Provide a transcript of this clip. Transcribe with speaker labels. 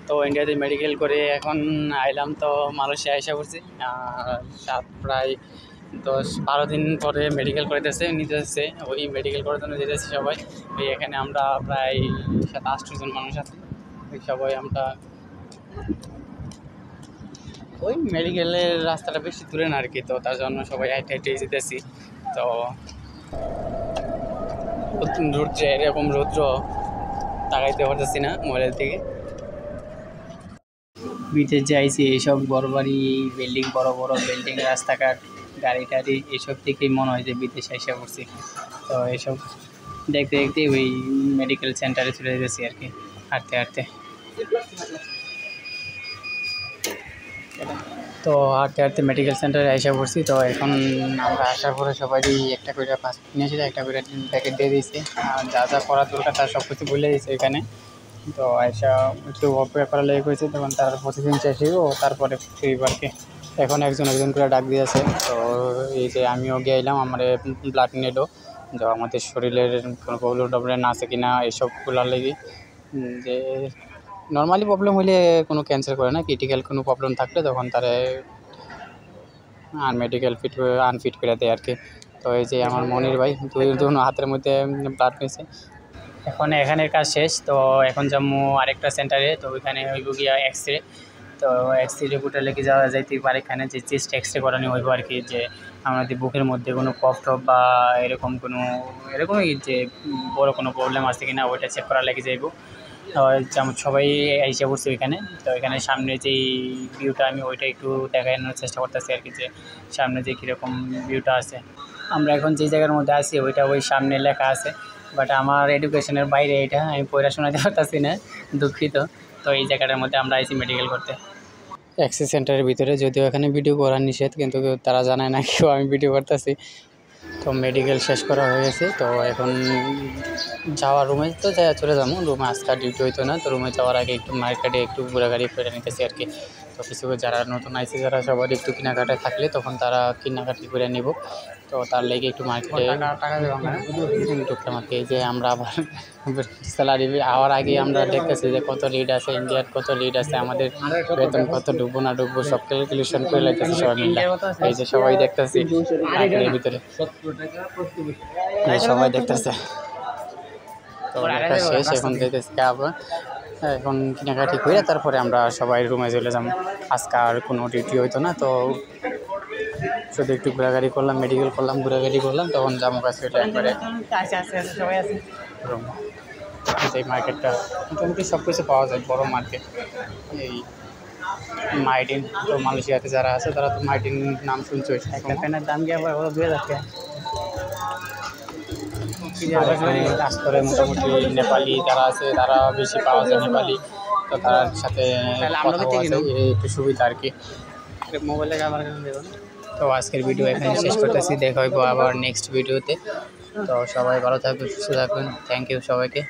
Speaker 1: তো ইন্ডিয়াতে মেডিকেল করে এখন আইলাম, তো মালয়েশিয়া এসে পড়ছি। প্রায় 10-12 দিন পরে মেডিকেল করাইতেছে নিতেছে, ওই মেডিকেল করার জন্য যেতেছি সবাই। এখানে আমরা প্রায় 7-8 জন মানুষ আছি, ওই সবাই আমরা ওই মেডিকেলের রাস্তাটা বেশি দূরে না আর কি, তো তার জন্য সবাই হাইটে হাইটে যেতেছি। তো রৌদ্রে এরকম রৌদ্র তাকাইতে পারতেছি না মোবাইলের দিকে। বিদেশ যে আইসি এইসব বড় বাড়ি বিল্ডিং, বড় বড় বিল্ডিং, রাস্তাঘাট, গাড়ি টাড়ি এইসব থেকেই মনে হয় যে বিদেশে এসে পড়ছি। তো এইসব দেখতে দেখতে ওই মেডিকেল সেন্টারে চলে যেতেছি আর কি, হাঁটতে হাঁটতে। তো হাঁটতে হাঁটতে মেডিকেল সেন্টারে এসে পড়ছি। তো এখন আমরা আসার পরে সবাই একটা করে পাসপোর্ট নিয়েছিল, একটা করে প্যাকেট দিয়ে দিয়েছি, আর যা যা করার দরকার তার সব কিছু বলে দিয়েছে এখানে। তো আয়সা একটু অপেক্ষা করা লেগে গেছে, তখন তার প্রতিদিন শেষ ও তারপরে ফিরবারকে এখন একজন একজন করে ডাক দিয়েছে। তো এই যে আমিও গেলাম, আমার ব্লাড নিলো, তো আমাদের শরীরের কোনো প্রবলেম টবলেম আছে কি না এইসবগুলোর লেগে, যে নর্মালি প্রবলেম হলে কোনো ক্যান্সেল করে না, ক্রিটিক্যাল কোনো প্রবলেম থাকলে তখন তারা আনফিট করে দেয় আর কি। তো এই যে আমার মনির ভাই দুই হাতের মধ্যে ব্লাড নিয়েছে। এখন এখানের কাজ শেষ, তো এখন যাবো আরেকটা সেন্টারে, তো ওইখানে হইব গিয়া এক্স রে। তো এক্স রে রিপোর্টে লেগে যাইতে পারে এখানে, যে চেস্ট এক্স রে করানো হইব আর কি, যে আমাদের বুকের মধ্যে কোনো কফ টফ বা এরকমই যে বড় কোনো প্রবলেম আছে কিনা ওইটা চেক করা লেগে যাইব। যেমন সবাই এসে পড়ছে ওইখানে। তো এখানে সামনে যেই ভিউটা আমি ওইটা একটু দেখানোর চেষ্টা করতেছি আর কি, যে সামনে যে কীরকম ভিউটা আছে। আমরা এখন যে জায়গার মধ্যে আছি ওইটা ওই সামনে লেখা আছে, বাট আমার এডুকেশনের বাইরে এটা আমি পড়া শোনাতে পারতেছি না, দুঃখিত। তো এই জায়গাটার মধ্যে আমরা আইছি মেডিকেল করতে, অ্যাক্সেস সেন্টারের ভিতরে। যদিও এখানে ভিডিও করা নিষেধ, কিন্তু তারা জানায় না কেউ আমি ভিডিও করতেছি। তো মেডিকেল শেষ করা হয়ে গেছে, তো এখন যাওয়ার রুমে তো চলে যাবো। রুমে আজকাল ডিউটি হইতো না, তো রুমে যাওয়ার আগে একটু মার্কেটে একটু ঘোরাঘুরি করে নিতেছি আর কি। তো কিছু যারা নতুন আইসি যারা সবার একটু কেনাকাটা থাকলে তখন তারা কেনাকাটি করে নেব, তো তার লেগে একটু মার্কেটে ঢুকলাম আর কি। যে আমরা আবার স্যালারি হওয়ার আগে আমরা দেখতেছি যে কত লিড আছে ইন্ডিয়ার, কত লিড আছে, আমাদের বেতন কত ডুববো না ডুববো সব ক্যালকুলেশন করে লাগতেছি সবাই মিলে। এই যে সবাই দেখতেছি মার্কেটের ভিতরে, সবাই দেখতেছে। তো দেখা শেষ, এখন দেখতেছি আবার এখন কেনাকাটি করে তারপরে আমরা সবাই রুমে চলে যাবো। আজকে আর কোনো ডিউটি হইতো না, তো শুধু একটু ঘোরাঘুরি করলাম, মেডিকেল করলাম, ঘোরাঘুরি করলাম, তখন জামু কাছে একবারে রুম। এই মার্কেটটা মোটামুটি সব কিছু পাওয়া যায়, বড় মার্কেট। এই মাইডিন, তো মালয়েশিয়াতে যারা আছে তারা তো মাইডিন নাম শুনছে, একটা ফ্যানের দাম গিয়ে আবার 2000 টাকা। কাজ করে মোটামুটি নেপালি যারা আছে তারা বেশি পাওয়া যায়, নেপালি, তো তার সাথে একটু সুবিধা আর কি। মোবাইলে আমার দেবেন। তো আজকের ভিডিও এখানে শেষ করতেছি, দেখা হইব আবার নেক্সট ভিডিওতে। তো সবাই ভালো থাকবেন, সুস্থ থাকবেন, থ্যাংক ইউ সবাইকে।